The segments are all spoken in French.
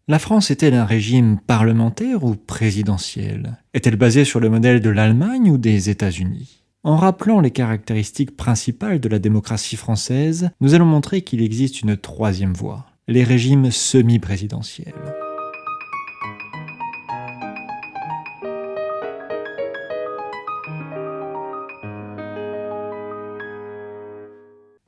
La France est-elle un régime parlementaire ou présidentiel? Est-elle basée sur le modèle de l'Allemagne ou des États-Unis? En rappelant les caractéristiques principales de la démocratie française, nous allons montrer qu'il existe une troisième voie, les régimes semi-présidentiels.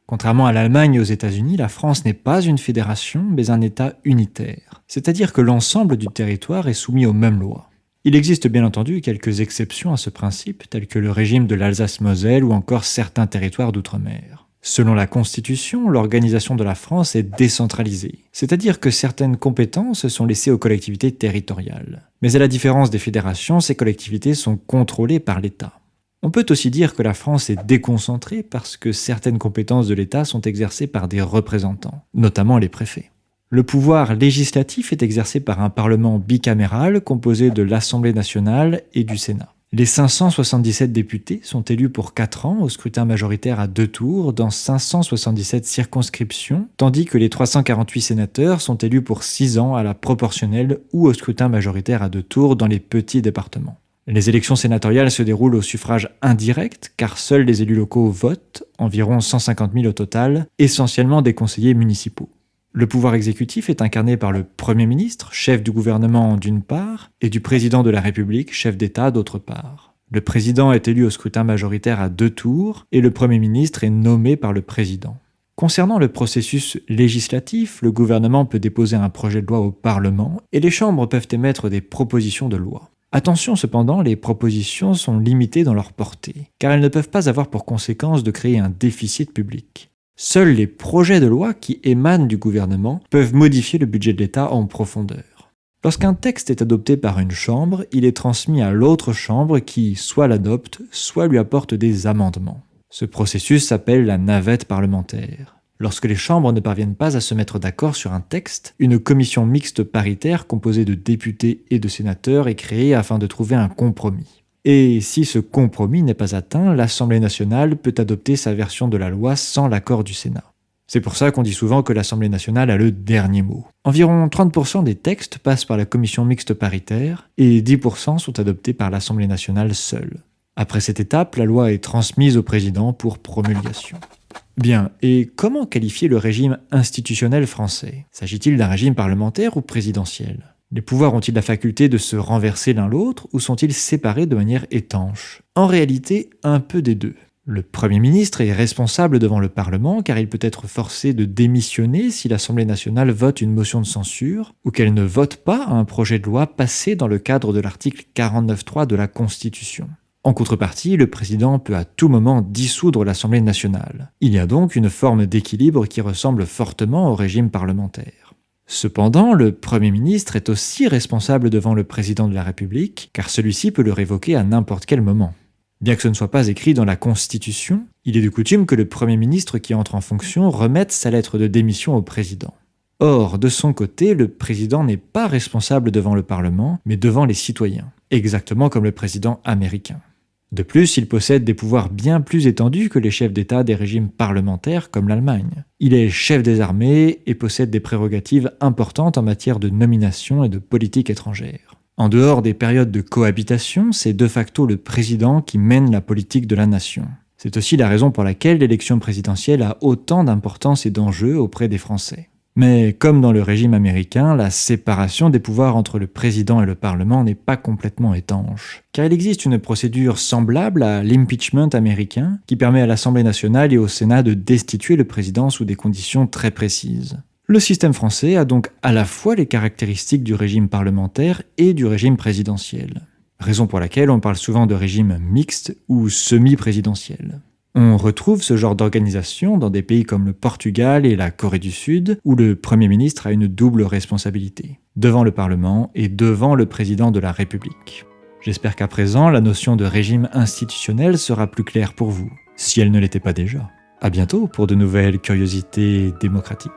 Contrairement à l'Allemagne et aux États-Unis, la France n'est pas une fédération, mais un État unitaire. C'est-à-dire que l'ensemble du territoire est soumis aux mêmes lois. Il existe bien entendu quelques exceptions à ce principe, telles que le régime de l'Alsace-Moselle ou encore certains territoires d'outre-mer. Selon la Constitution, l'organisation de la France est décentralisée, c'est-à-dire que certaines compétences sont laissées aux collectivités territoriales. Mais à la différence des fédérations, ces collectivités sont contrôlées par l'État. On peut aussi dire que la France est déconcentrée parce que certaines compétences de l'État sont exercées par des représentants, notamment les préfets. Le pouvoir législatif est exercé par un parlement bicaméral composé de l'Assemblée nationale et du Sénat. Les 577 députés sont élus pour 4 ans au scrutin majoritaire à 2 tours dans 577 circonscriptions, tandis que les 348 sénateurs sont élus pour 6 ans à la proportionnelle ou au scrutin majoritaire à 2 tours dans les petits départements. Les élections sénatoriales se déroulent au suffrage indirect, car seuls les élus locaux votent, environ 150 000 au total, essentiellement des conseillers municipaux. Le pouvoir exécutif est incarné par le Premier ministre, chef du gouvernement d'une part, et du président de la République, chef d'État d'autre part. Le président est élu au scrutin majoritaire à 2 tours, et le Premier ministre est nommé par le président. Concernant le processus législatif, le gouvernement peut déposer un projet de loi au Parlement, et les chambres peuvent émettre des propositions de loi. Attention cependant, les propositions sont limitées dans leur portée, car elles ne peuvent pas avoir pour conséquence de créer un déficit public. Seuls les projets de loi qui émanent du gouvernement peuvent modifier le budget de l'État en profondeur. Lorsqu'un texte est adopté par une chambre, il est transmis à l'autre chambre qui soit l'adopte, soit lui apporte des amendements. Ce processus s'appelle la navette parlementaire. Lorsque les chambres ne parviennent pas à se mettre d'accord sur un texte, une commission mixte paritaire composée de députés et de sénateurs est créée afin de trouver un compromis. Et si ce compromis n'est pas atteint, l'Assemblée nationale peut adopter sa version de la loi sans l'accord du Sénat. C'est pour ça qu'on dit souvent que l'Assemblée nationale a le dernier mot. Environ 30% des textes passent par la commission mixte paritaire et 10% sont adoptés par l'Assemblée nationale seule. Après cette étape, la loi est transmise au président pour promulgation. Bien, et comment qualifier le régime institutionnel français? S'agit-il d'un régime parlementaire ou présidentiel? Les pouvoirs ont-ils la faculté de se renverser l'un l'autre ou sont-ils séparés de manière étanche? En réalité, un peu des deux. Le Premier ministre est responsable devant le Parlement car il peut être forcé de démissionner si l'Assemblée nationale vote une motion de censure ou qu'elle ne vote pas un projet de loi passé dans le cadre de l'article 49.3 de la Constitution. En contrepartie, le président peut à tout moment dissoudre l'Assemblée nationale. Il y a donc une forme d'équilibre qui ressemble fortement au régime parlementaire. Cependant, le Premier ministre est aussi responsable devant le président de la République, car celui-ci peut le révoquer à n'importe quel moment. Bien que ce ne soit pas écrit dans la Constitution, il est de coutume que le Premier ministre qui entre en fonction remette sa lettre de démission au président. Or, de son côté, le président n'est pas responsable devant le Parlement, mais devant les citoyens, exactement comme le président américain. De plus, il possède des pouvoirs bien plus étendus que les chefs d'État des régimes parlementaires comme l'Allemagne. Il est chef des armées et possède des prérogatives importantes en matière de nomination et de politique étrangère. En dehors des périodes de cohabitation, c'est de facto le président qui mène la politique de la nation. C'est aussi la raison pour laquelle l'élection présidentielle a autant d'importance et d'enjeux auprès des Français. Mais comme dans le régime américain, la séparation des pouvoirs entre le président et le Parlement n'est pas complètement étanche, car il existe une procédure semblable à l'impeachment américain qui permet à l'Assemblée nationale et au Sénat de destituer le président sous des conditions très précises. Le système français a donc à la fois les caractéristiques du régime parlementaire et du régime présidentiel, raison pour laquelle on parle souvent de régime mixte ou semi-présidentiel. On retrouve ce genre d'organisation dans des pays comme le Portugal et la Corée du Sud, où le Premier ministre a une double responsabilité, devant le Parlement et devant le président de la République. J'espère qu'à présent, la notion de régime institutionnel sera plus claire pour vous, si elle ne l'était pas déjà. À bientôt pour de nouvelles curiosités démocratiques.